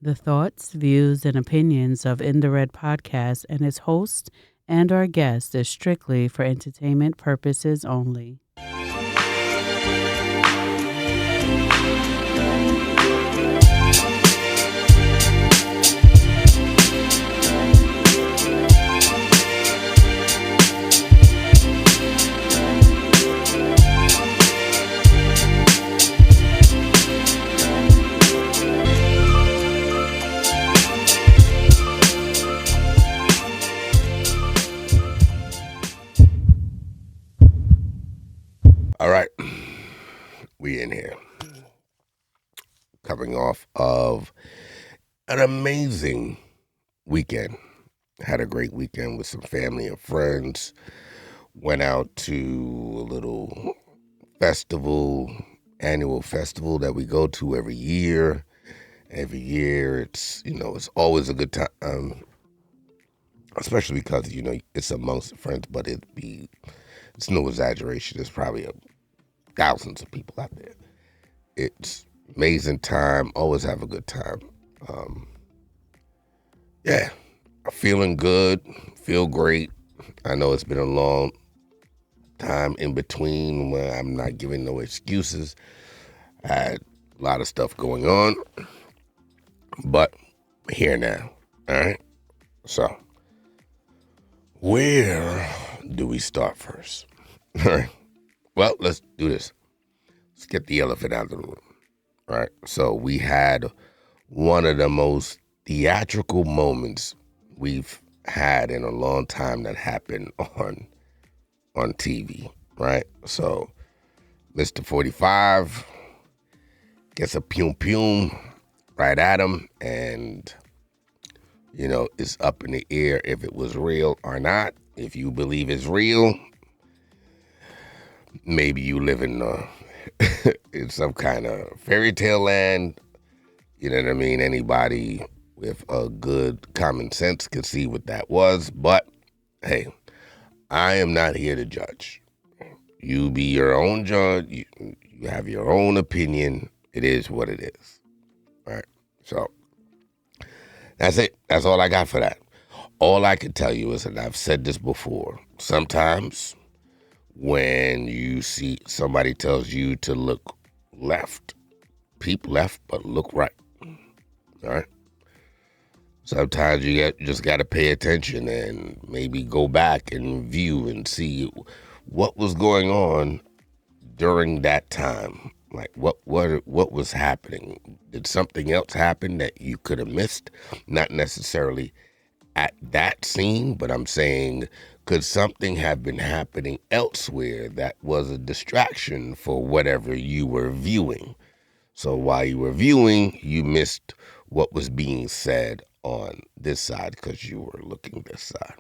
The thoughts, views, and opinions of In the Red podcast and its host and our guest is strictly for entertainment purposes only. All right, we in here. Coming off of an amazing weekend. Had a great weekend with some family and friends. Went out to a little festival, annual festival that we go to every year. Every year, it's always a good time, especially because it's amongst friends. But it's no exaggeration. There's probably thousands of people out there. It's amazing time. Always have a good time. Yeah, feeling good. Feel great. I know it's been a long time in between where I'm not giving no excuses. I had a lot of stuff going on, but we're here now. All right. So, where do we start first? All right. Well, let's do this. Let's get the elephant out of the room. All right. So we had one of the most theatrical moments we've had in a long time that happened on TV, right? So Mr. 45 gets a pum right at him, and it's up in the air if it was real or not. If you believe it's real, maybe you live in in some kind of fairy tale land. You know what I mean? Anybody with a good common sense could see what that was. But hey, I am not here to judge. You be your own judge. You have your own opinion. It is what it is. All right. So that's it. That's all I got for that. All I can tell you is, and I've said this before, sometimes when you see somebody tells you to look left, peep left, but look right. All right. Sometimes you just got to pay attention and maybe go back and view and see what was going on during that time. Like what was happening? Did something else happen that you could have missed? Not necessarily at that scene, but I'm saying, could something have been happening elsewhere that was a distraction for whatever you were viewing? So while you were viewing, you missed what was being said on this side because you were looking this side.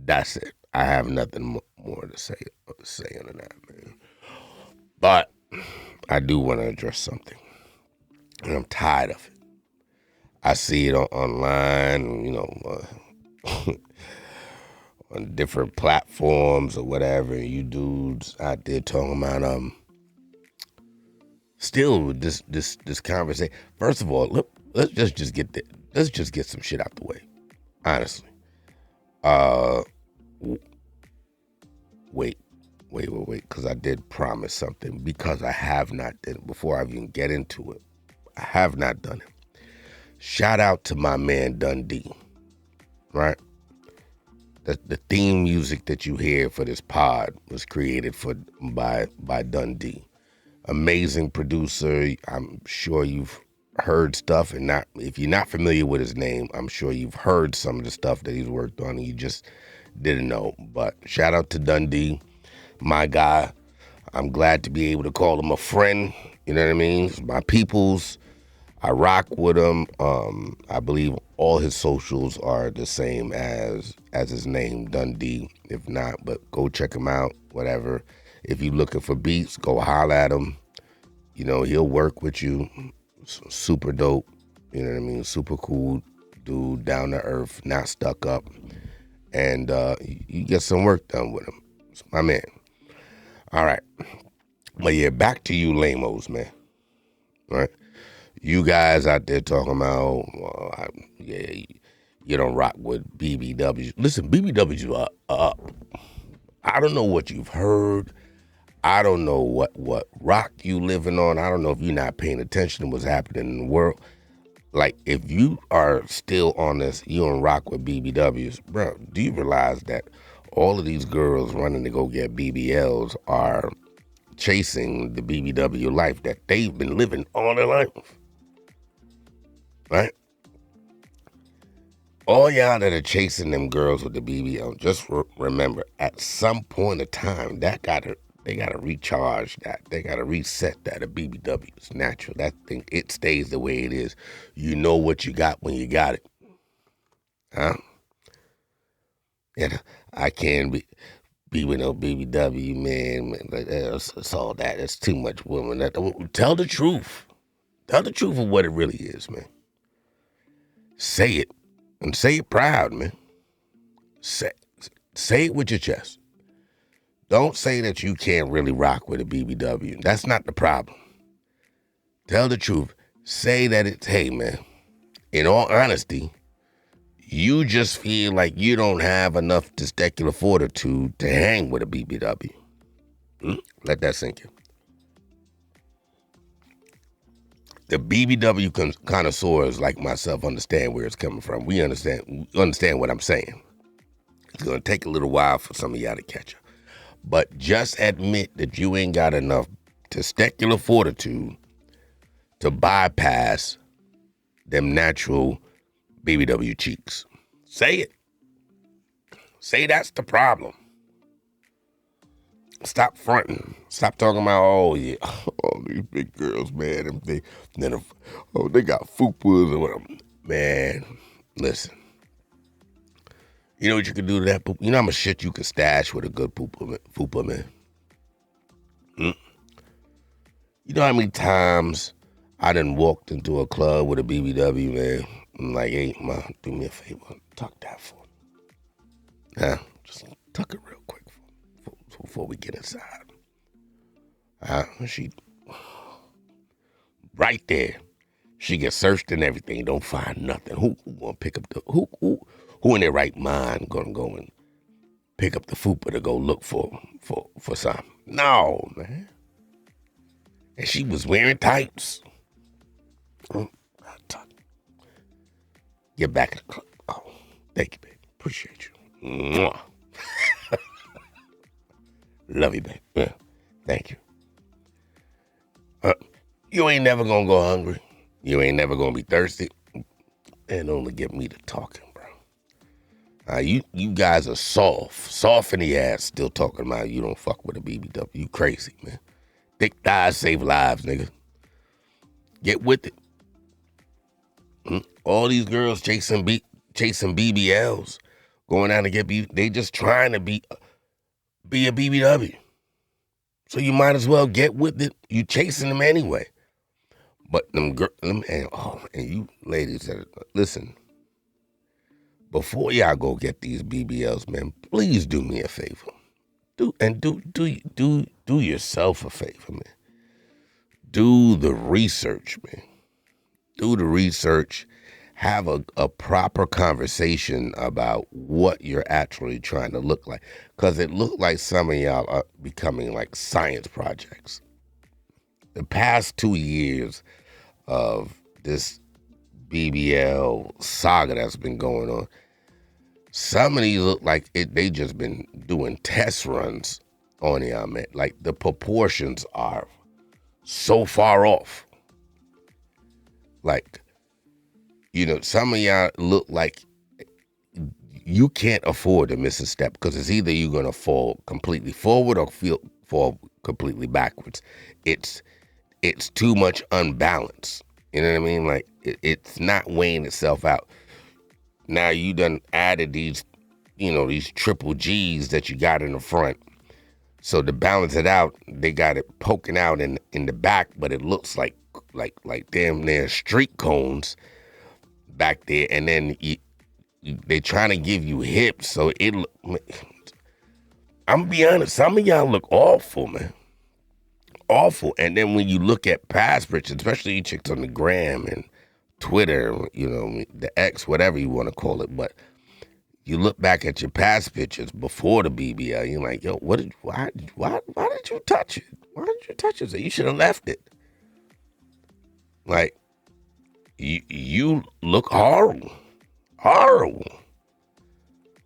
That's it. I have nothing more to say on that, man. But I do want to address something, and I'm tired of it. I see it online, on different platforms or whatever. You dudes out there talking about still with this conversation. First of all, let's just get some shit out the way. Honestly. Wait, because I did promise something, because I have not done it. Before I even get into it, I have not done it. Shout out to my man Dundee, right? The theme music that you hear for this pod was created by Dundee. Amazing producer. I'm sure you've heard stuff, and if you're not familiar with his name, I'm sure you've heard some of the stuff that he's worked on and you just didn't know. But shout out to Dundee, my guy. I'm glad to be able to call him a friend. You know what I mean? It's my peoples. I rock with him. I believe all his socials are the same as his name, Dundee. If not, but go check him out, whatever. If you're looking for beats, go holler at him. He'll work with you. Super dope. You know what I mean? Super cool dude, down to earth, not stuck up. And you get some work done with him. It's my man. All right. But yeah, back to you lamos, man. All right? You guys out there talking about, yeah, you don't rock with BBWs. Listen, BBWs are up. I don't know what you've heard. I don't know what rock you living on. I don't know if you're not paying attention to what's happening in the world. Like, if you are still on this, you don't rock with BBWs, bro, do you realize that all of these girls running to go get BBLs are chasing the BBW life that they've been living all their life, right? All y'all that are chasing them girls with the BBL, just remember, at some point of time, they gotta recharge that. They gotta reset that. A BBW is natural. That thing, it stays the way it is. You know what you got when you got it, huh? And I can't be with no BBW, man. Like, it's all that. It's too much woman. Tell the truth. Tell the truth of what it really is, man. Say it. And say it proud, man. Say it with your chest. Don't say that you can't really rock with a BBW. That's not the problem. Tell the truth. Say that hey, man, in all honesty, you just feel like you don't have enough testicular fortitude to hang with a BBW. Let that sink in. The BBW connoisseurs like myself understand where it's coming from. We understand what I'm saying. It's going to take a little while for some of y'all to catch up. But just admit that you ain't got enough testicular fortitude to bypass them natural BBW cheeks. Say it. Say that's the problem. Stop fronting. Stop talking about, oh yeah, all these big girls, man. They got fupas or whatever. Man, listen. You know what you can do to that poop? You know how much shit you can stash with a good fupa, man? You know how many times I done walked into a club with a BBW, man? I'm like, hey, ma, do me a favor. Tuck that for me. Huh? Just tuck it real quick before we get inside. She right there. She gets searched and everything, don't find nothing. Who gonna pick up the who in their right mind gonna go and pick up the fupa to go look for something? No, man. And she was wearing tights. Get back in the club. Oh, thank you, baby. Appreciate you. Mwah. Love you, baby. Yeah, thank you. You ain't never gonna go hungry. You ain't never gonna be thirsty. And only get me to talking, bro. You guys are soft in the ass, still talking about you don't fuck with a BBW. You crazy, man. Thick thighs save lives, nigga. Get with it. All these girls chasing BBLs, going out to get they just trying to be a BBW. So you might as well get with it. You chasing them anyway. But and you ladies, listen. Before y'all go get these BBLs, man, please do me a favor. Do yourself a favor, man. Do the research, man. Do the research. Have a proper conversation about what you're actually trying to look like. Because it looked like some of y'all are becoming like science projects. The past 2 years of this BBL saga that's been going on, some of these look like they just been doing test runs on y'all, man. Like the proportions are so far off. Like, you know, some of y'all look like you can't afford to miss a step because it's either you're going to fall completely forward or fall completely backwards. It's too much unbalance. You know what I mean? Like, it's not weighing itself out. Now you done added these triple G's that you got in the front. So to balance it out, they got it poking out in the back, but it looks like damn near street cones back there. And then they trying to give you hips, so I'm gonna be honest, some of y'all look awful, man. awful. And then when you look at past pictures, especially you chicks on the gram and Twitter, the X, whatever you want to call it, but you look back at your past pictures before the BBL, you're like, yo, why did you touch it? Why did you touch it? So you should have left it. Like, you look horrible,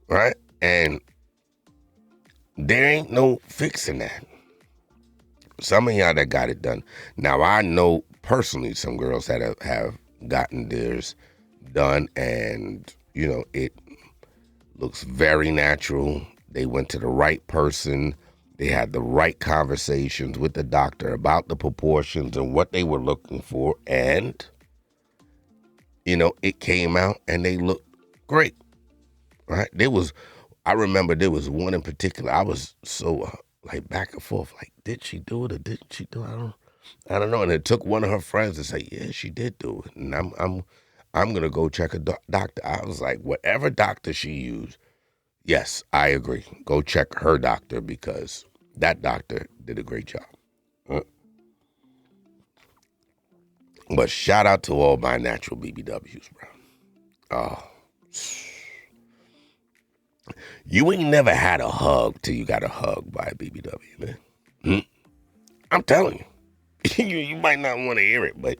right? And there ain't no fixing that. Some of y'all that got it done. Now, I know personally some girls that have gotten theirs done, and, it looks very natural. They went to the right person. They had the right conversations with the doctor about the proportions and what they were looking for. And, it came out and they looked great, right? I remember there was one in particular. I was so like back and forth, like, did she do it or didn't she do it? I don't know. And it took one of her friends to say, yeah, she did do it. And I'm gonna go check a doctor. I was like, whatever doctor she used, yes, I agree. Go check her doctor because that doctor did a great job. But shout out to all my natural BBWs, bro. Oh, you ain't never had a hug till you got a hug by a BBW, man. I'm telling you. You might not want to hear it, but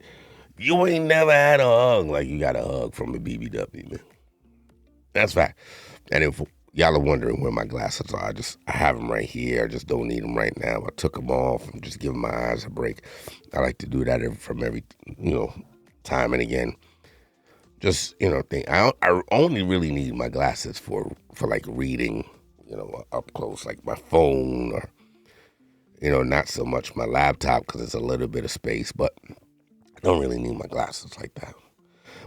you ain't never had a hug like you got a hug from a BBW, man. That's fact. And if y'all are wondering where my glasses are, I have them right here. I just don't need them right now. I took them off. I'm just giving my eyes a break. I like to do that from every, time and again. Just, thing. I only really need my glasses for like reading, up close, like my phone or, not so much my laptop because it's a little bit of space, but I don't really need my glasses like that.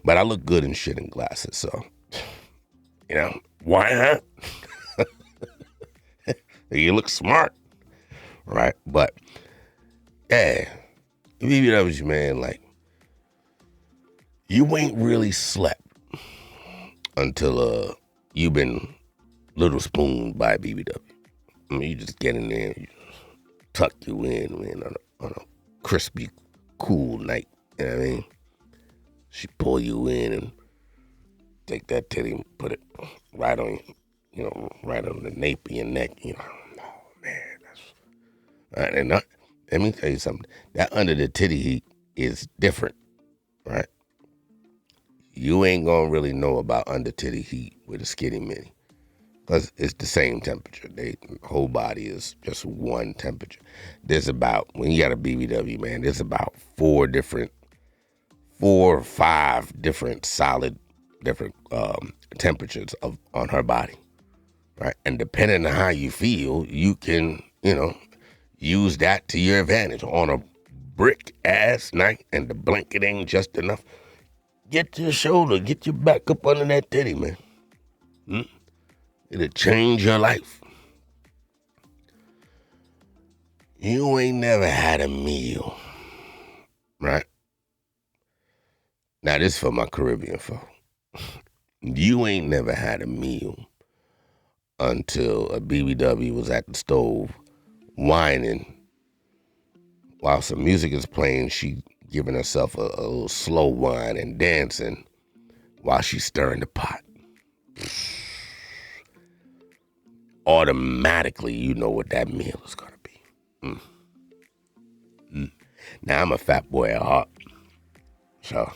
But I look good in shit in glasses, so, why not? You look smart, right? But, yeah, BBWs, man, like, you ain't really slept until you've been little spooned by a BBW. I mean, you just get in there, you tuck you in, man, on a crispy, cool night. You know what I mean? She pull you in and take that titty and put it right on right on the nape of your neck. Oh man, that's right. And let me tell you something. That under the titty heat is different, right? You ain't gonna really know about under titty heat with a skinny mini. Because it's the same temperature. The whole body is just one temperature. When you got a BBW, man, there's about 4 or 5 different solid, different temperatures on her body, right? And depending on how you feel, you can, use that to your advantage. On a brick-ass night and the blanket ain't just enough, get your shoulder, get your back up under that titty, man. It'll change your life. You ain't never had a meal, right? Now, this for my Caribbean folk. You ain't never had a meal until a BBW was at the stove whining while some music is playing. She giving herself a little slow whine and dancing while she's stirring the pot. Automatically, you know what that meal is going to be. Now, I'm a fat boy at heart. So,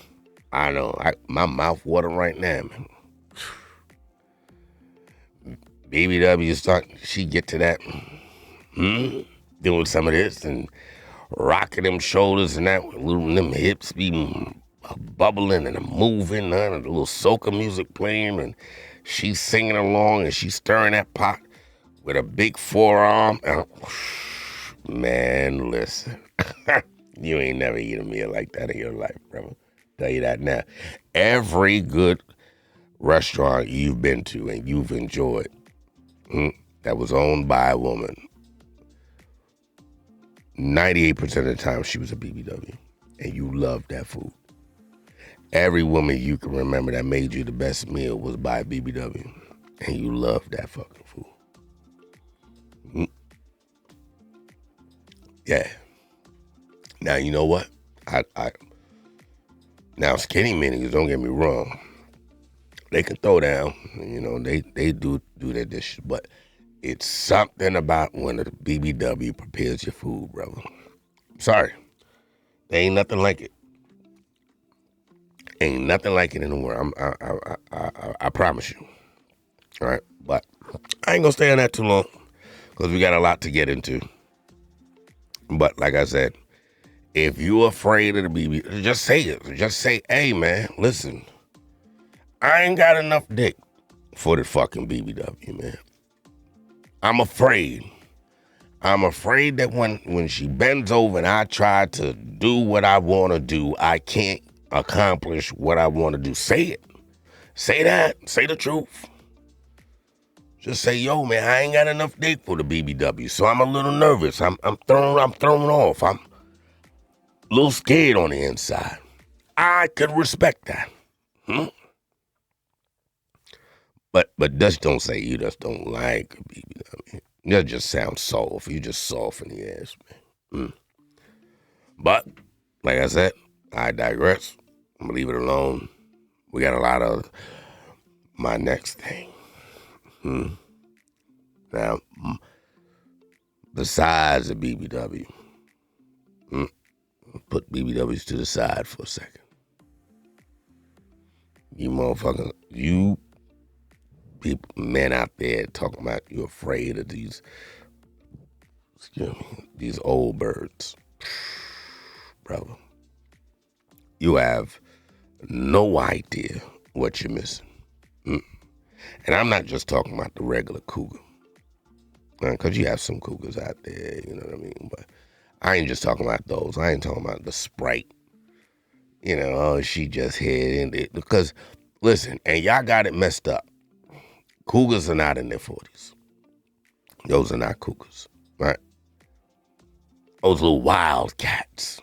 I know, my mouth watering right now, man. BBW she get to that, doing some of this and rocking them shoulders and that, them hips be bubbling and moving, and a little soca music playing, and she's singing along and she's stirring that pot with a big forearm. Man, listen, you ain't never eat a meal like that in your life, brother. Tell you that now. Every good restaurant you've been to and you've enjoyed that was owned by a woman, 98% of the time she was a BBW, and you loved that food. Every woman you can remember that made you the best meal was by a BBW, and you loved that fucking food. Yeah. Now, you know what? Now skinny minis, don't get me wrong. They can throw down, they do their dishes, but it's something about when the BBW prepares your food, brother. Sorry. There ain't nothing like it. Ain't nothing like it in the world. I promise you. All right? But I ain't gonna stay on that too long because we got a lot to get into. But like I said, if you're afraid of the BB, just say it. Just say, hey, man, listen, I ain't got enough dick for the fucking BBW, man. I'm afraid. I'm afraid that when she bends over and I try to do what I want to do, I can't accomplish what I want to do. Say it. Say that. Say the truth. Just say, yo, man, I ain't got enough dick for the BBW, so I'm a little nervous. I'm thrown off. I'm a little scared on the inside. I could respect that. But just don't say you just don't like a BBW. That just sounds soft. You just soft in the ass, man. But, like I said, I digress. I'm going to leave it alone. We got a lot of my next thing. Now, besides the BBW, put BBWs to the side for a second. You motherfuckers, you people, men out there talking about you're afraid of these old birds. Brother, you have no idea what you're missing. And I'm not just talking about the regular cougar. Because you have some cougars out there, you know what I mean? But I ain't just talking about those. I ain't talking about the Sprite. She just hit it. Because, listen, and y'all got it messed up. Cougars are not in their 40s. Those are not cougars, right? Those little wildcats.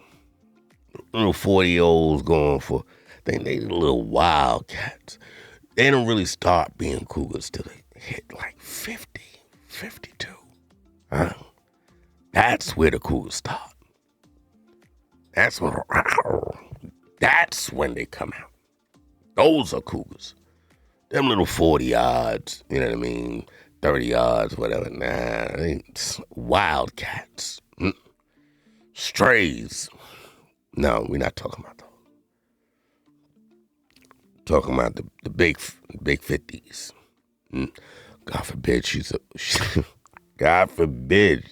Little 40-year-olds going for, they little wildcats. They don't really start being cougars till they hit like 50, 52. Huh? That's where the cougars start. That's when they come out. Those are cougars. Them little 40 yards, you know what I mean? 30 yards, whatever. Nah, they wildcats. Strays. No, we're not talking about those. Talking about the big 50s. God forbid God forbid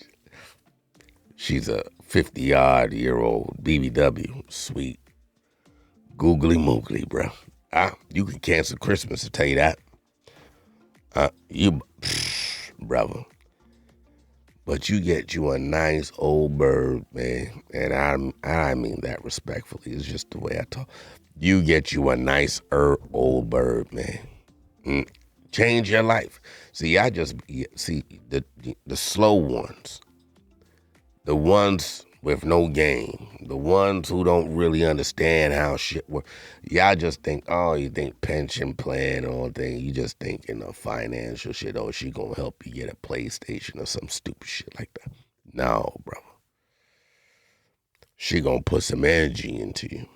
she's a 50-year-old BBW. Sweet. Googly moogly, bro. You can cancel Christmas, to tell you that. Brother. But you get you a nice old bird, man. And I mean that respectfully. It's just the way I talk. You get you a nice old bird, man. Change your life. See, the slow ones. The ones with no game. The ones who don't really understand how shit works. Y'all just think, you think pension plan or thing. You just think financial shit. Oh, she gonna help you get a PlayStation or some stupid shit like that. No, bro. She gonna put some energy into you.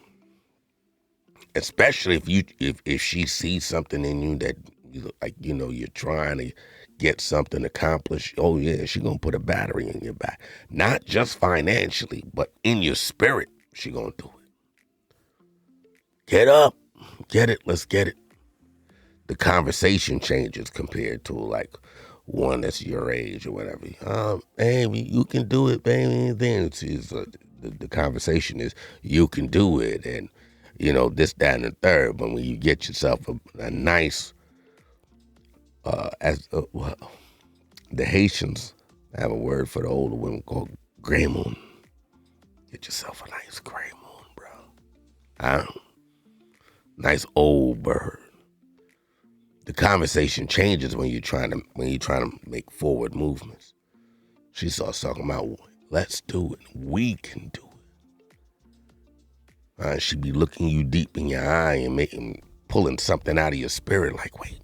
Especially if she sees something in you that you're trying to get something accomplished. Oh yeah, she gonna put a battery in your back. Not just financially, but in your spirit, she gonna do it. Get up. Get it. Let's get it. The conversation changes compared to like one that's your age or whatever. Baby, you can do it, baby. Then the conversation is you can do it, and this, that, and the third. But when you get yourself a nice, the Haitians have a word for the older women called gray moon. Get yourself a nice gray moon, bro. Nice old bird. The conversation changes when you're trying to make forward movements. She starts talking about, let's do it. We can do it. She be looking you deep in your eye and pulling something out of your spirit like, wait,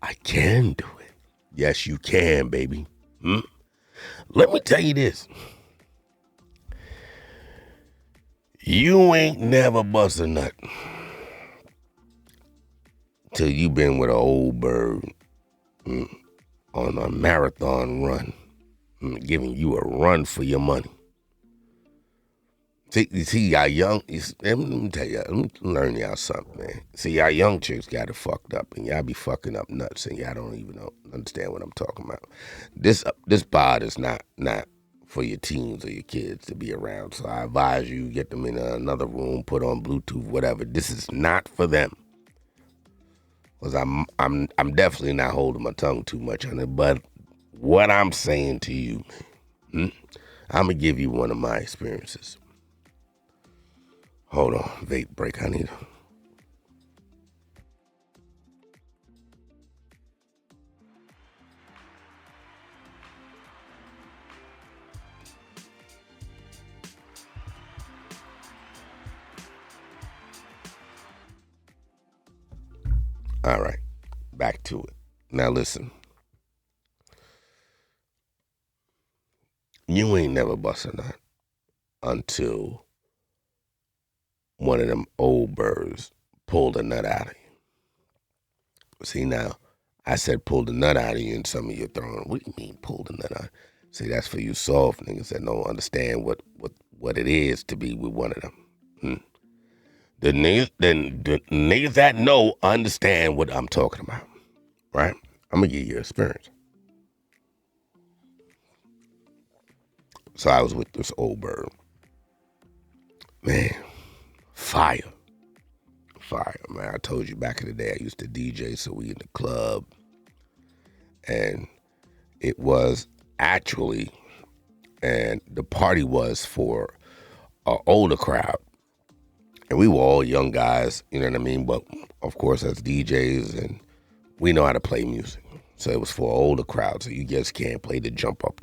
I can do it. Yes, you can, baby. Let me tell you this. You ain't never bust a nut till you been with an old bird on a marathon run, giving you a run for your money. See, y'all young, let me tell y'all, let me learn y'all something, man. See, y'all young chicks got it fucked up, and y'all be fucking up nuts, and y'all don't even understand what I'm talking about. This pod is not for your teens or your kids to be around, so I advise you get them in another room, put on Bluetooth, whatever. This is not for them, because I'm definitely not holding my tongue too much on it. But what I'm saying to you, I'm gonna give you one of my experiences. Hold on, vape break. I need. All right, back to it. Now listen, you ain't never bust a nut until one of them old birds pulled a nut out of you. See now, I said pulled a nut out of you, and some of you are throwing. What do you mean pulled a nut out? See, that's for you soft niggas that don't understand what it is to be with one of them. The niggas that know understand what I'm talking about, right? I'm gonna give you experience. So I was with this old bird. Man, fire, man. I told you back in the day I used to DJ, so we in the club. And it was actually, and the party was for an older crowd. And we were all young guys, you know what I mean? But of course, as DJs, and we know how to play music. So it was for an older crowd, so you just can't play the jump up,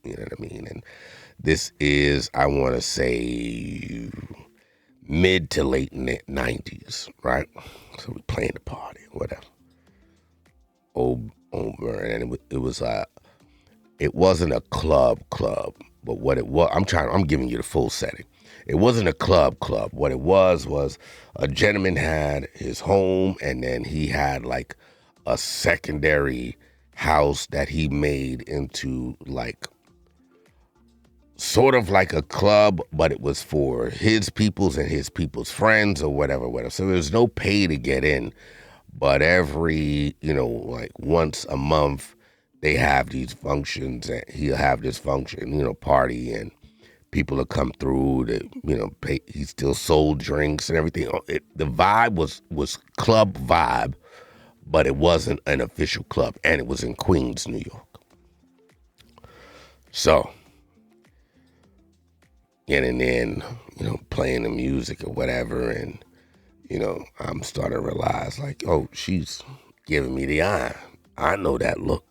you know what I mean? And this is, I want to say, mid to late 90s, right? So we playing the party, whatever. Over, and it wasn't a club, but what it was, I'm giving you the full setting. It wasn't a club. What it was a gentleman had his home, and then he had like a secondary house that he made into like sort of like a club, but it was for his peoples and his people's friends or whatever. So there was no pay to get in, but every, like once a month, they have these functions, and he'll have this function, party, and people will come through to, pay. He still sold drinks and everything. The vibe was club vibe, but it wasn't an official club, and it was in Queens, New York. So getting in, playing the music or whatever, and I'm starting to realize like, oh, she's giving me the eye. I know that look,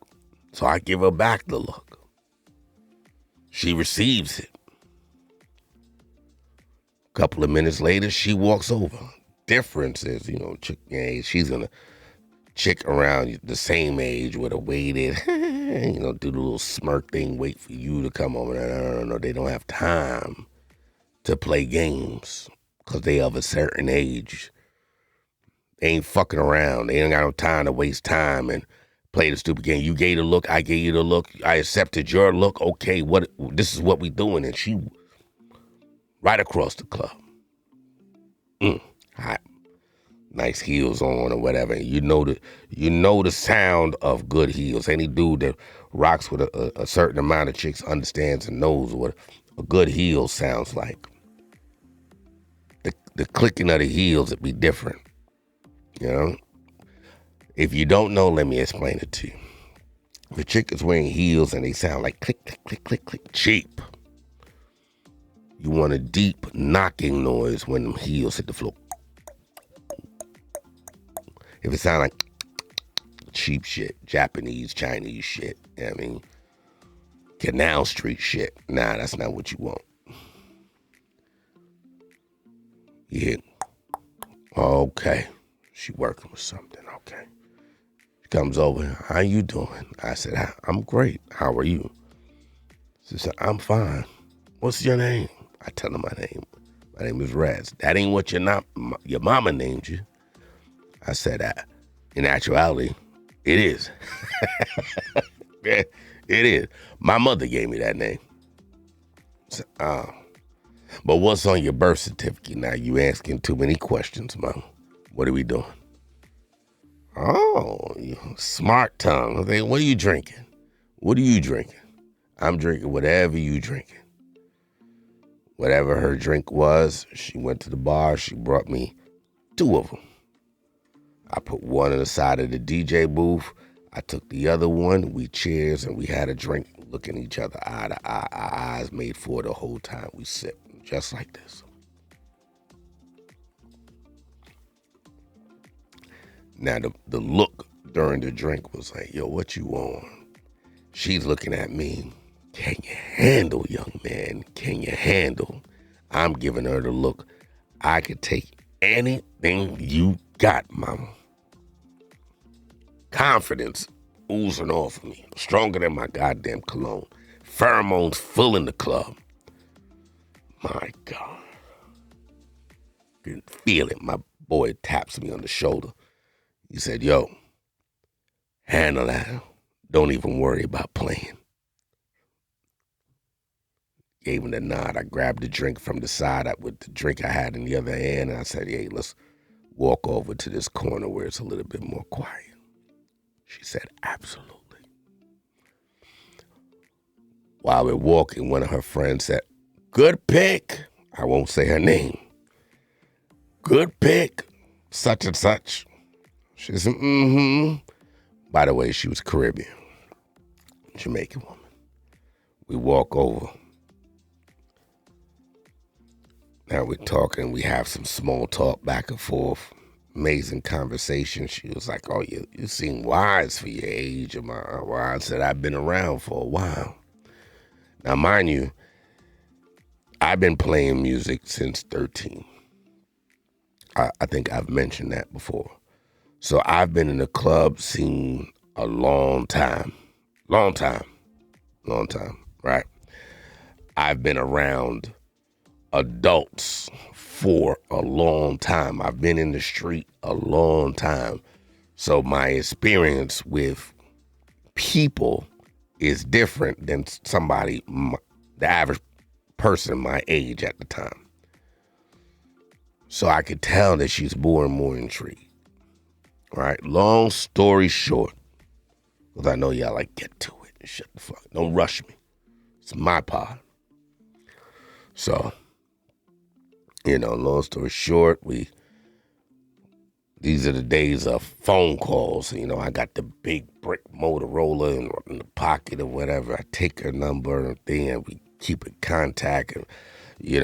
so I give her back the look. She receives it. A couple of minutes later, she walks over. Difference is, she's gonna chick around the same age with a weighted, do the little smirk thing, wait for you to come over. No, they don't have time to play games because they of a certain age. They ain't fucking around. They ain't got no time to waste time and play the stupid game. You gave the look, I gave you the look, I accepted your look. Okay, this is what we doing, and she right across the club. Hot. Nice heels on or whatever. You know the sound of good heels. Any dude that rocks with a certain amount of chicks understands and knows what a good heel sounds like. The clicking of the heels would be different. If you don't know, let me explain it to you. If a chick is wearing heels and they sound like click, click, click, click, click, cheap. You want a deep knocking noise when them heels hit the floor. If it sound like cheap shit, Japanese, Chinese shit, Canal Street shit, nah, that's not what you want. Yeah. Okay. She working with something, okay. She comes over, how you doing? I said, I'm great. How are you? She said, I'm fine. What's your name? I tell her my name. My name is Raz. That ain't what your mama named you. I said, in actuality, it is. It is. My mother gave me that name. So, but what's on your birth certificate? Now you asking too many questions, Mom. What are we doing? Oh, smart tongue. Okay, what are you drinking? What are you drinking? I'm drinking whatever you drinking. Whatever her drink was, she went to the bar. She brought me 2 of them. I put one on the side of the DJ booth. I took the other one. We cheers and we had a drink, looking each other eye to eye. Our eyes made for the whole time. We sipped just like this. Now the look during the drink was like, yo, what you on? She's looking at me. Can you handle, young man? Can you handle? I'm giving her the look. I could take anything you got, mama. Confidence oozing off of me. Stronger than my goddamn cologne. Pheromones full in the club. My God. Didn't feel it. My boy taps me on the shoulder. He said, yo, handle that. Don't even worry about playing. Gave him the nod. I grabbed the drink from the side with the drink I had in the other hand, and I said, hey, let's walk over to this corner where it's a little bit more quiet. She said, absolutely. While we're walking, one of her friends said, good pick. I won't say her name. Good pick, such and such. She said, By the way, she was Caribbean, Jamaican woman. We walk over. Now we're talking, we have some small talk back and forth. Amazing conversation. She was like, oh, you seem wise for your age. I said, I've been around for a while. Now, mind you, I've been playing music since 13. I think I've mentioned that before. So I've been in the club scene a long time, right? I've been around adults for a long time. I've been in the street a long time. So my experience with people is different than somebody, the average person my age at the time. So I could tell that she's more and more intrigued. All right, long story short, because I know y'all like, get to it and shut the fuck. Don't rush me. It's my pod. So, long story short, these are the days of phone calls. I got the big brick Motorola in the pocket or whatever. I take her number and then we keep in contact. And,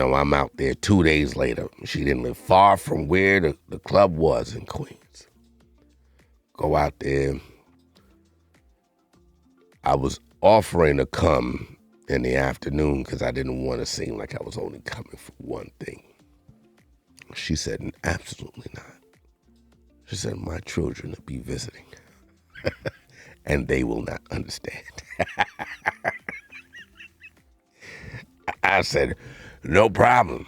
I'm out there 2 days later. She didn't live far from where the club was in Queens. Go out there. I was offering to come in the afternoon because I didn't want to seem like I was only coming for one thing. She said, absolutely not. She said, my children will be visiting and they will not understand. I said, no problem.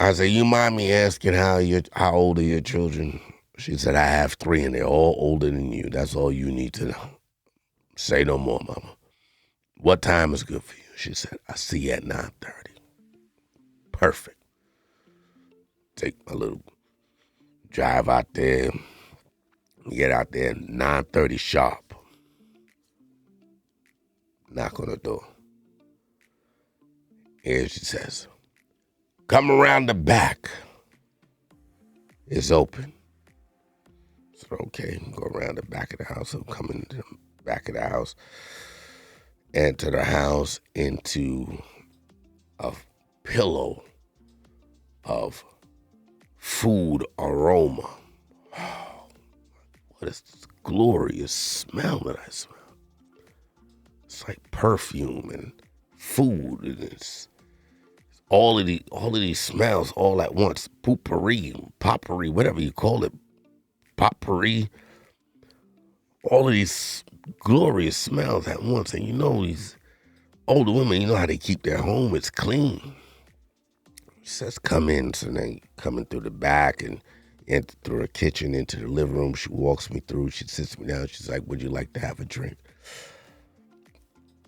I said, you mind me asking how old are your children? She said, I have 3 and they're all older than you. That's all you need to know. Say no more, mama. What time is good for you? She said, I see you at 9:30. Perfect. Take my little drive out there. Get out there 9:30 sharp. Knock on the door. Here she says, come around the back. It's open. So, okay, go around the back of the house. I'm coming to the back of the house. Enter the house into a pillow of food aroma. Oh, what is this glorious smell that I smell? It's like perfume and food, and it's all of these smells all at once. Potpourri, whatever you call it. Potpourri. All of these glorious smells at once. And these older women, how they keep their home. It's clean. She says, come in. So then coming through the back and enter through her kitchen into the living room. She walks me through. She sits me down. She's like, would you like to have a drink?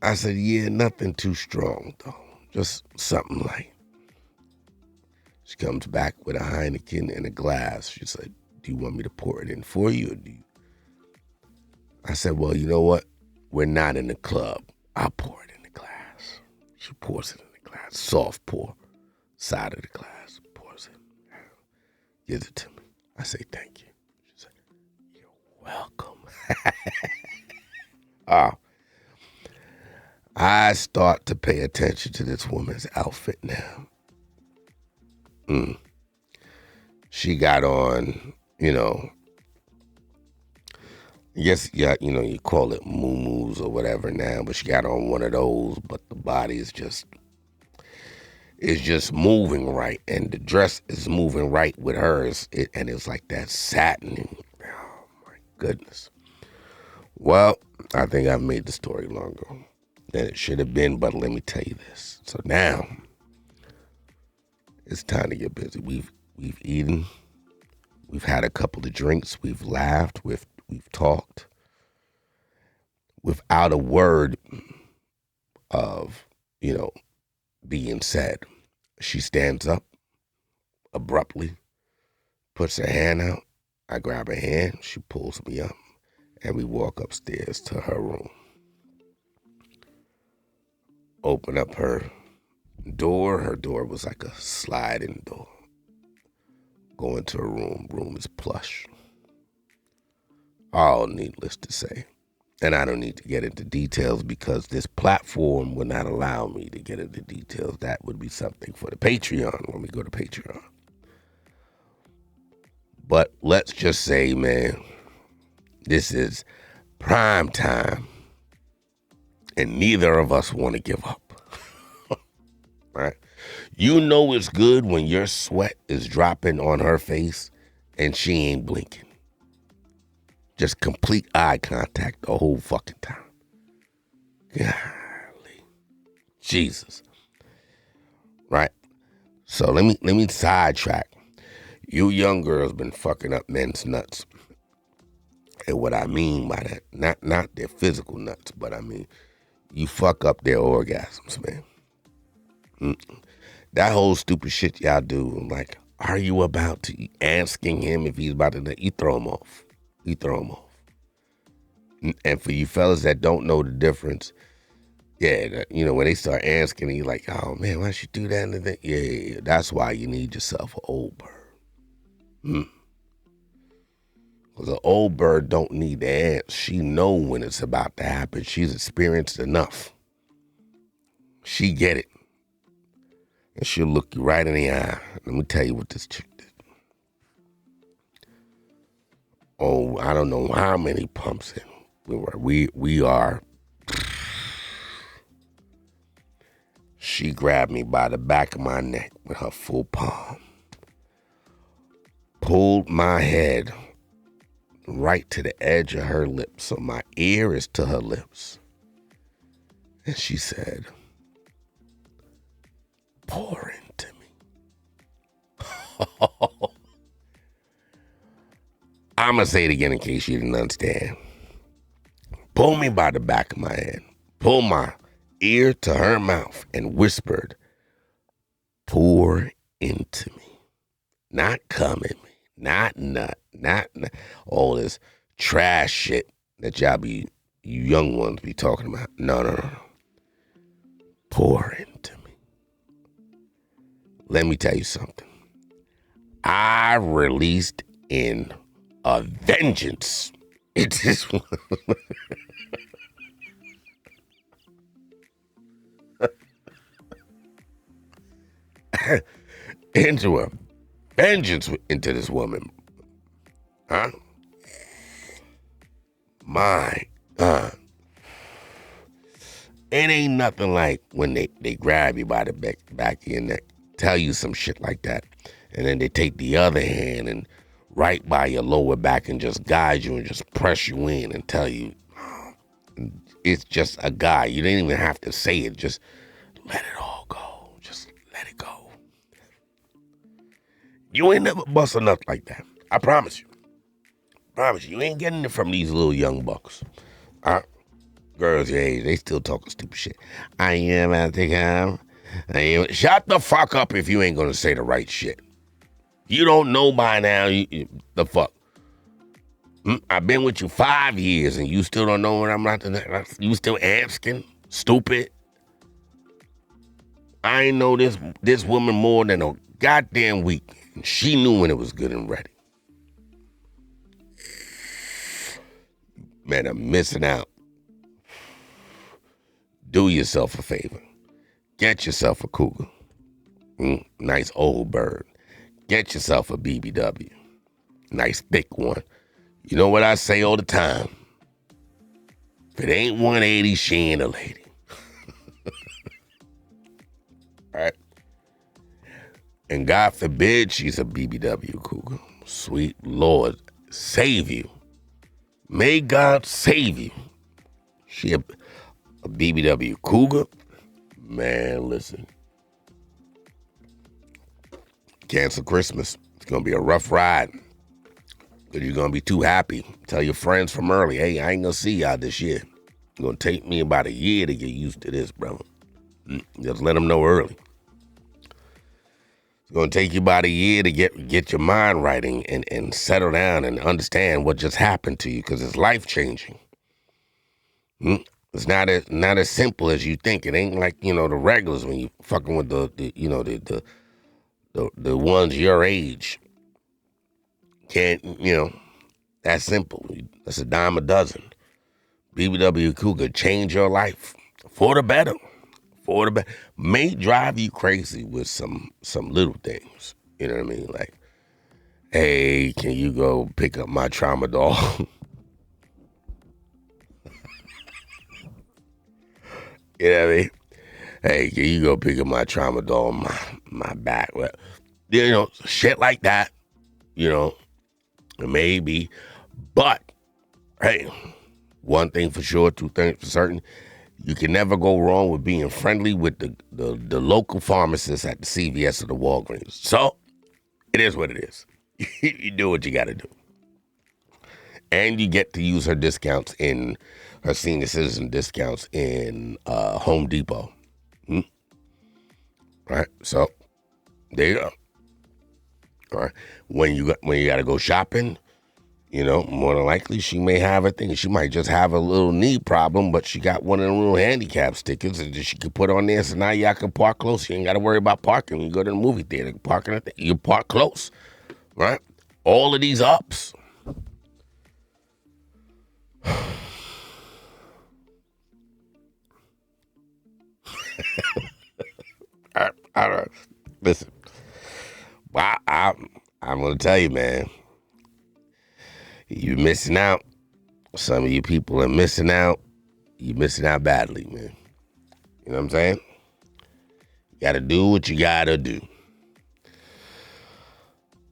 I said, yeah, nothing too strong, though. Just something light. She comes back with a Heineken and a glass. She's like, do you want me to pour it in for you? Or do you? I said, well, you know what? We're not in the club. I'll pour it in the glass. She pours it in the glass. Soft pour. Side of the glass. Pours it. Gives it to me. I say, thank you. She said, you're welcome. I start to pay attention to this woman's outfit now. She got on, yes, yeah, you call it muumuus or whatever now, but she got on one of those, but the body is just moving right, and the dress is moving right with hers, and it's like that satin. Oh my goodness. Well, I think I've made the story longer than it should have been, but let me tell you this. So now it's time to get busy. We've eaten, we've had a couple of drinks, we've laughed, we've talked. Without a word of, being said, she stands up abruptly, puts her hand out. I grab her hand, she pulls me up, and we walk upstairs to her room. Open up her door. Her door was like a sliding door. Go into her room. Room is plush. All needless to say. And I don't need to get into details because this platform will not allow me to get into details. That would be something for the Patreon when we go to Patreon. But let's just say, man, this is prime time and neither of us want to give up. Right? You know it's good when your sweat is dropping on her face and she ain't blinking. Just complete eye contact the whole fucking time. Golly. Jesus. Right? So let me sidetrack. You young girls been fucking up men's nuts. And what I mean by that, not their physical nuts, but I mean, you fuck up their orgasms, man. That whole stupid shit y'all do, like, are you about to, asking him if he's about to, you throw him off. You throw him off. And for you fellas that don't know the difference, yeah, when they start asking, you like, oh man, why should you do that? And yeah, that's why you need yourself an old bird. Because an old bird don't need to ask. She know when it's about to happen. She's experienced enough. She get it. And she'll look you right in the eye. Let me tell you what this chick did. Oh, I don't know how many pumps in. We are. She grabbed me by the back of my neck with her full palm. Pulled my head right to the edge of her lips. So my ear is to her lips. And she said, pour into me. I'm going to say it again in case you didn't understand. Pull me by the back of my head. Pull my ear to her mouth and whispered, pour into me. Not come in me. Not all this trash shit that you young ones be talking about. No. Pour into me. Let me tell you something. I released in a vengeance. It just into a vengeance into this woman. Huh? My God. It ain't nothing like when they grab you by the back of your neck, tell you some shit like that, and then they take the other hand and right by your lower back and just guide you and just press you in and tell you, it's just a guy. You didn't even have to say it. Just let it all go. Just let it go. You ain't never bust a nut like that. I promise you. Promise you. You ain't getting it from these little young bucks. Girls your age, they still talking stupid shit. I am at the time. Shut the fuck up if you ain't gonna say the right shit. You don't know by now. The fuck. I've been with you 5 years and you still don't know what I'm not. You still asking? Stupid. I ain't know this woman more than a goddamn week. And she knew when it was good and ready. Man, I'm missing out. Do yourself a favor. Get yourself a cougar. Nice old bird. Get yourself a BBW. Nice thick one. You know what I say all the time? If it ain't 180, she ain't a lady. All right? And God forbid she's a BBW cougar. Sweet Lord, save you. May God save you. She a BBW cougar? Man, listen. Cancel Christmas. It's going to be a rough ride. Because you're going to be too happy. Tell your friends from early, hey, I ain't going to see y'all this year. It's going to take me about a year to get used to this, brother. Just let them know early. It's going to take you about a year to get your mind right and settle down and understand what just happened to you because it's life-changing. It's not as simple as you think. It ain't like, the regulars when you fucking with the ones your age. Can't, that's simple. That's a dime a dozen. BBW Cougar change your life for the better. For the better. May drive you crazy with some little things. You know what I mean? Like, hey, can you go pick up my tramadol? You know what I mean? Hey, can you go pick up my tramadol on my back? Well, shit like that. Maybe. But, hey, one thing for sure, two things for certain. You can never go wrong with being friendly with the local pharmacist at the CVS or the Walgreens. So, it is what it is. You do what you got to do. And you get to use her discounts in her senior citizen discounts in Home Depot. Right? So, there you go. All right. When you got to go shopping, more than likely she may have a thing. She might just have a little knee problem, but she got one of them little handicap stickers that she could put on there. So now y'all can park close. You ain't got to worry about parking when you go to the movie theater. Parking, you park close, right? All of these ups. All right. Listen, I'm going to tell you, man, you're missing out. Some of you people are missing out. You're missing out badly, man. You know what I'm saying? You got to do what you got to do.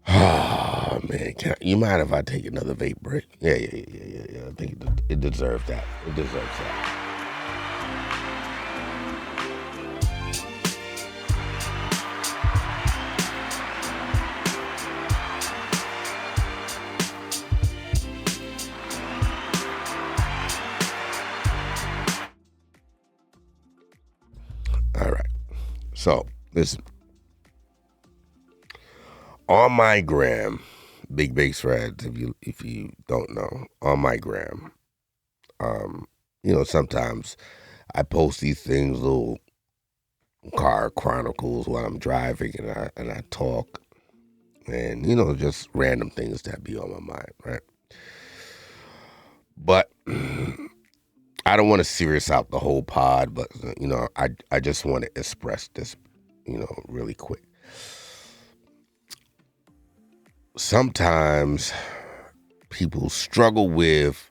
Oh, man. You mind if I take another vape break? Yeah. I think it deserves that. It deserves that. All right. So, listen. On my gram, Big Bakes Reds, if you don't know, on my gram, sometimes I post these things, little car chronicles while I'm driving, and I talk, and just random things that be on my mind, right? But I don't want to serious out the whole pod, but I just want to express this, really quick. Sometimes people struggle with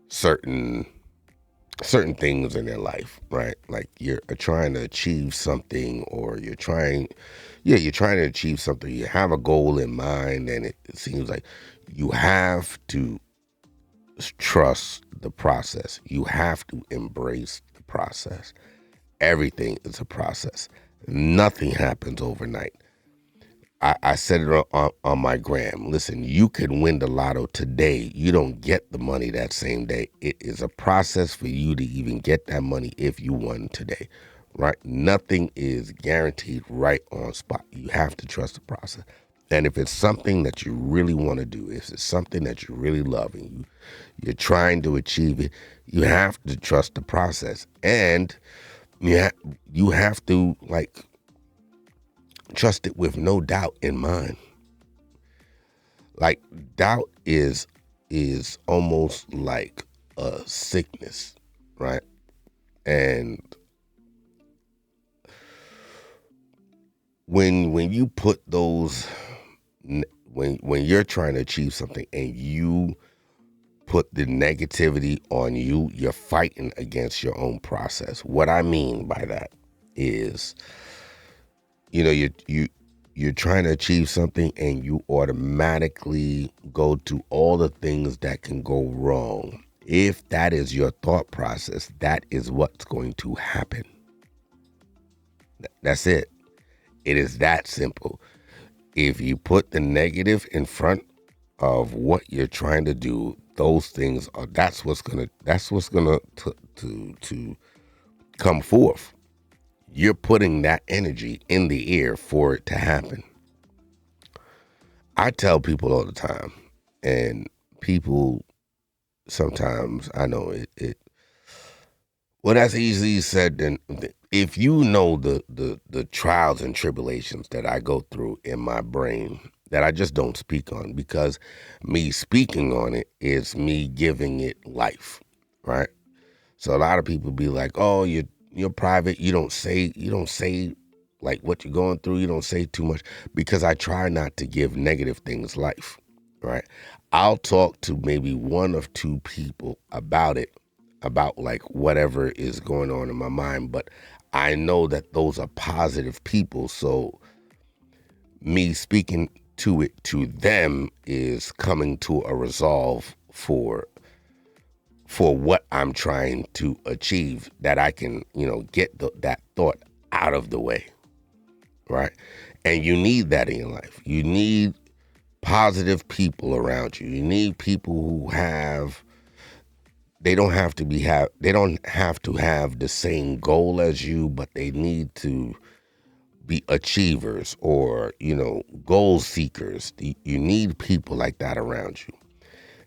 certain things in their life, right? Like you're trying to achieve something, or you're trying to achieve something. You have a goal in mind, and it seems like you have to trust the process. You have to embrace the process. Everything is a process. Nothing happens overnight. I said it on my gram. Listen, you can win the lotto today. You don't get the money that same day. It is a process for you to even get that money if you won today, right? Nothing is guaranteed right on spot. You have to trust the process. And if it's something that you really want to do, if it's something that you really love and you're trying to achieve it, you have to trust the process. And you have to like trust it with no doubt in mind. Like doubt is almost like a sickness, right? And when you put those when you're trying to achieve something and you put the negativity on you, you're fighting against your own process. What I mean by that is, you're trying to achieve something and you automatically go to all the things that can go wrong. If that is your thought process, that is what's going to happen. That's it. It is that simple. If you put the negative in front of what you're trying to do, those things are that's what's gonna to come forth. You're putting that energy in the air for it to happen. I tell people all the time, and people sometimes, I know well, that's easily said than if you know the trials and tribulations that I go through in my brain that I just don't speak on, because me speaking on it is me giving it life, right? So a lot of people be like, "Oh, you're private. You don't say like what you're going through. You don't say too much," because I try not to give negative things life, right? I'll talk to maybe one or two people about it, about like whatever is going on in my mind, but I know that those are positive people. So me speaking to it to them is coming to a resolve for what I'm trying to achieve, that I can, get that thought out of the way, right? And you need that in your life. You need positive people around you. You need people who they don't have to have the same goal as you, but they need to be achievers or, goal seekers. You need people like that around you.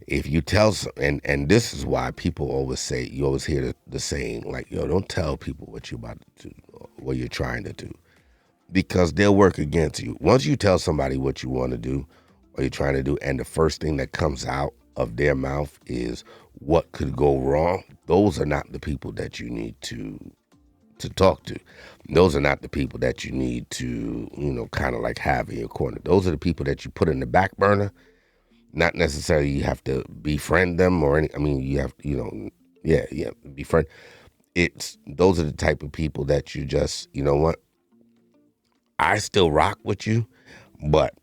If you tell and this is why people always say, you always hear the saying like, yo, don't tell people what you're about to do or what you're trying to do, because they'll work against you. Once you tell somebody what you want to do or you're trying to do, and the first thing that comes out of their mouth is what could go wrong, those are not the people that you need to talk to. Those are not the people that you need to, kind of like have in your corner. Those are the people that you put in the back burner. Not necessarily you have to befriend them or any. I mean, you have, yeah, befriend. Those are the type of people that you just, you know what? I still rock with you, but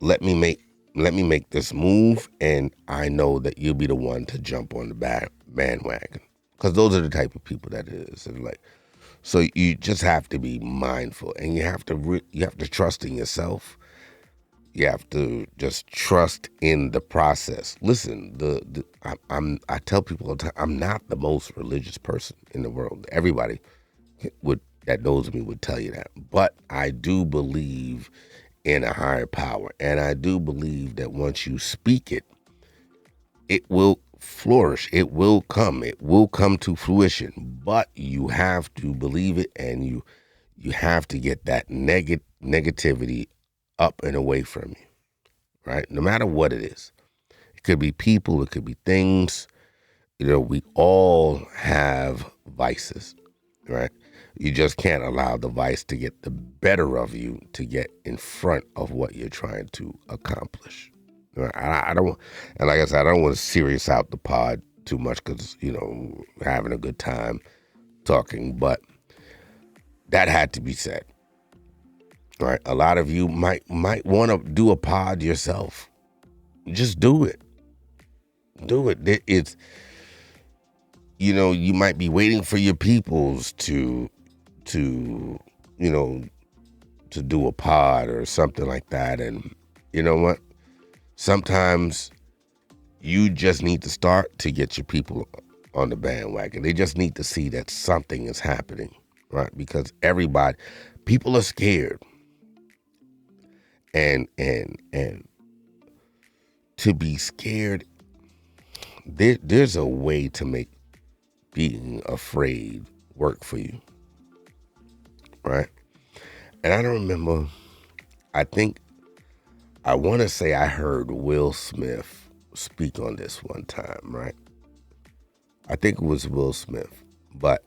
let me make this move, and I know that you'll be the one to jump on the bandwagon, because those are the type of people that it is. And like, so you just have to be mindful, and you have to trust in yourself. You have to just trust in the process. Listen, I tell people all the time, I'm not the most religious person in the world. Everybody that knows me would tell you that. But I do believe in a higher power. And I do believe that once you speak it, it will flourish. It will come. It will come to fruition. But you have to believe it, and you have to get that negativity up and away from you, right? No matter what it is. It could be people, it could be things. We all have vices, right? You just can't allow the vice to get the better of you, to get in front of what you're trying to accomplish. Right? I don't, and like I said, I don't want to serious out the pod too much, because we're having a good time talking, but that had to be said. Right? A lot of you might want to do a pod yourself. Just do it. Do it. It's you might be waiting for your peoples to to do a pod or something like that. And you know what? Sometimes you just need to start to get your people on the bandwagon. They just need to see that something is happening, right? Because people are scared. And to be scared, there's a way to make being afraid work for you, right? And I don't remember, I want to say I heard Will Smith speak on this one time, right? I think it was Will Smith, but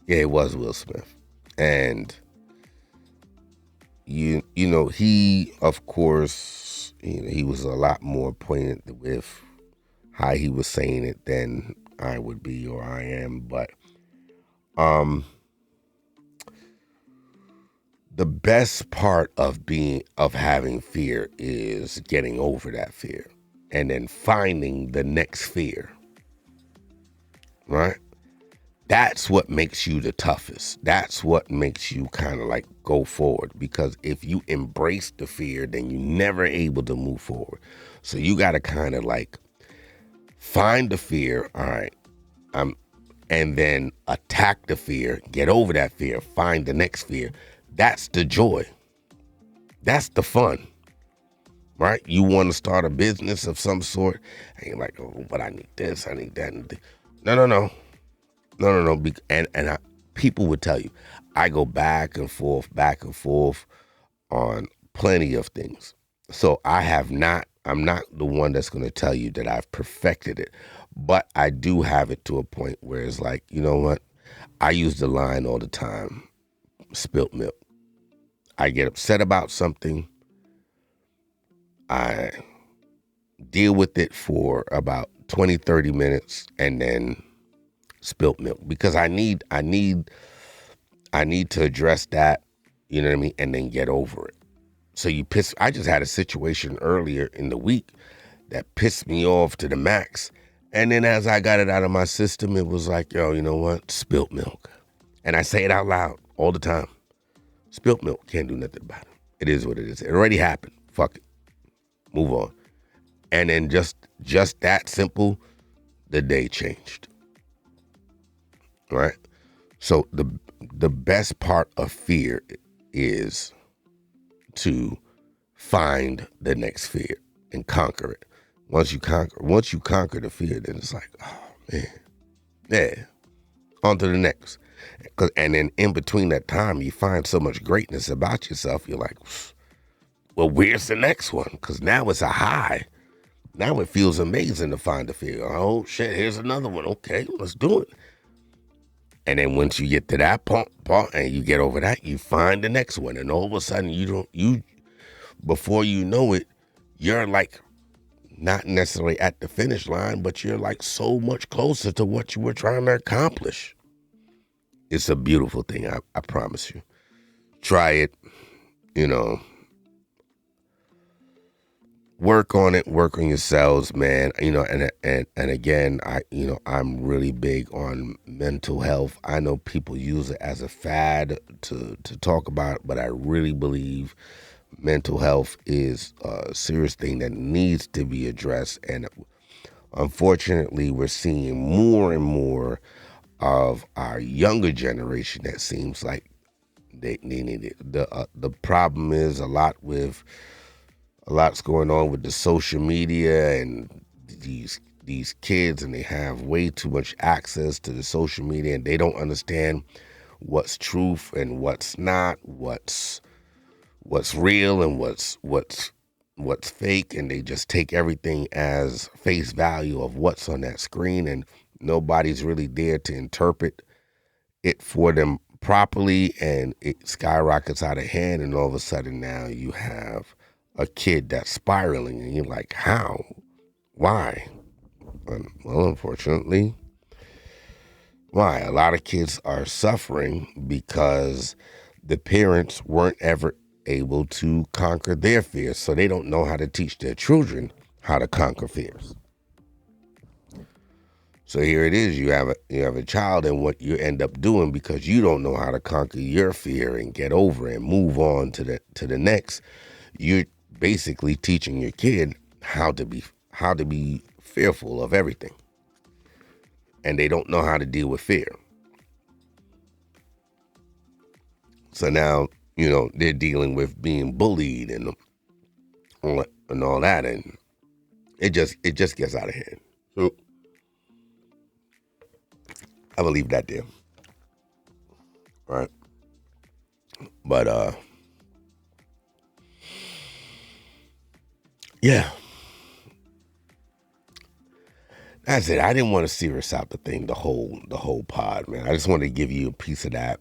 yeah, it was Will Smith. And you know, he, of course, he was a lot more poignant with how he was saying it than I would be or I am. But the best part of having fear is getting over that fear and then finding the next fear, right? That's what makes you the toughest. That's what makes you kind of like go forward, because if you embrace the fear, then you're never able to move forward. So you got to kind of like find the fear, all right, and then attack the fear, get over that fear, find the next fear. That's the joy. That's the fun, right? You want to start a business of some sort, and you're like, oh, but I need this, I need that. No. People would tell you, I go back and forth on plenty of things. So I'm not the one that's going to tell you that I've perfected it, but I do have it to a point where it's like, you know what? I use the line all the time, spilt milk. I get upset about something. I deal with it for about 20, 30 minutes and then spilt milk, because I need to address that, you know what I mean, and then get over it. So I just had a situation earlier in the week that pissed me off to the max. And then as I got it out of my system, it was like, yo, you know what? Spilt milk. And I say it out loud all the time. Spilt milk, can't do nothing about it. It is what it is. It already happened. Fuck it. Move on. And then just that simple, the day changed. Right? So the best part of fear is to find the next fear and conquer it. Once you conquer the fear, then it's like, oh man, yeah, on to the next. And then in between that time, you find so much greatness about yourself. You're like, well, where's the next one? Because now it's a high. Now it feels amazing to find the fear. Oh shit, here's another one. Okay, let's do it. And then once you get to that point and you get over that, you find the next one. And all of a sudden, before you know it, you're like not necessarily at the finish line, but you're like so much closer to what you were trying to accomplish. It's a beautiful thing, I promise you. Try it, work on it, work on yourselves, man. And again, I'm really big on mental health. I know people use it as a fad to talk about, but I really believe mental health is a serious thing that needs to be addressed. And unfortunately, we're seeing more and more of our younger generation that seems like they need it. The problem is a lot's going on with the social media and these kids, and they have way too much access to the social media, and they don't understand what's truth and what's not, what's real and what's fake, and they just take everything as face value of what's on that screen, and nobody's really there to interpret it for them properly, and it skyrockets out of hand, and all of a sudden now you have a kid that's spiraling, and you're like, how? Why? Well, unfortunately, why? A lot of kids are suffering because the parents weren't ever able to conquer their fears, so they don't know how to teach their children how to conquer fears. So here it is. You have a child, and what you end up doing because you don't know how to conquer your fear and get over and move on to the next. You're basically teaching your kid how to be fearful of everything, and they don't know how to deal with fear. So now they're dealing with being bullied and all that, and it just gets out of hand. So I believe that there, right? But yeah, that's it. I didn't want to serious out the thing, the whole pod, man. I just wanted to give you a piece of that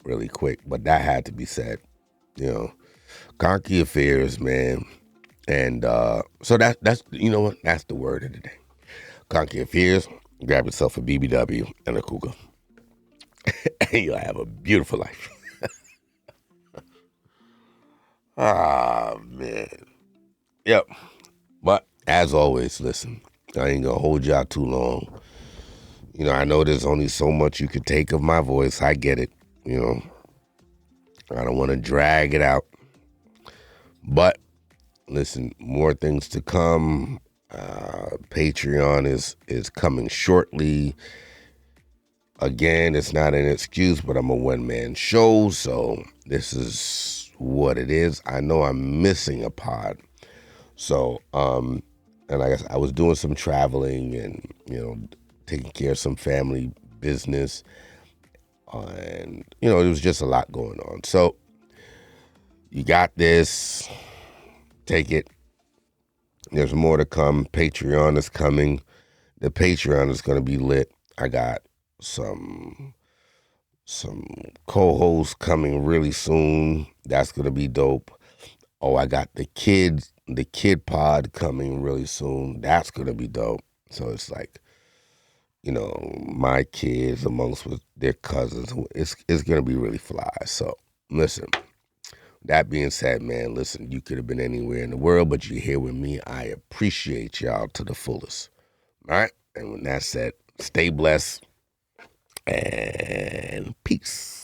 really quick, but that had to be said. Conquer your fears, man. And so that's what, that's the word of the day. Conquer your fears. Grab yourself a BBW and a cougar, and you'll have a beautiful life. Ah, man. Yep. But as always, listen, I ain't gonna hold y'all too long. I know there's only so much you could take of my voice. I get it. I don't want to drag it out. But listen, more things to come. Patreon is coming shortly. Again, it's not an excuse, but I'm a one-man show, so this is what it is. I know I'm missing a pod. So, and I guess I was doing some traveling and, taking care of some family business. And, it was just a lot going on. So, you got this. Take it. There's more to come. Patreon is coming. The Patreon is going to be lit. I got some co-hosts coming really soon. That's going to be dope. Oh, I got the kid pod coming really soon. That's going to be dope. So it's like, my kids amongst with their cousins. It's going to be really fly. So listen, that being said, man, listen, you could have been anywhere in the world, but you're here with me. I appreciate y'all to the fullest. All right. And when that's said, stay blessed and peace.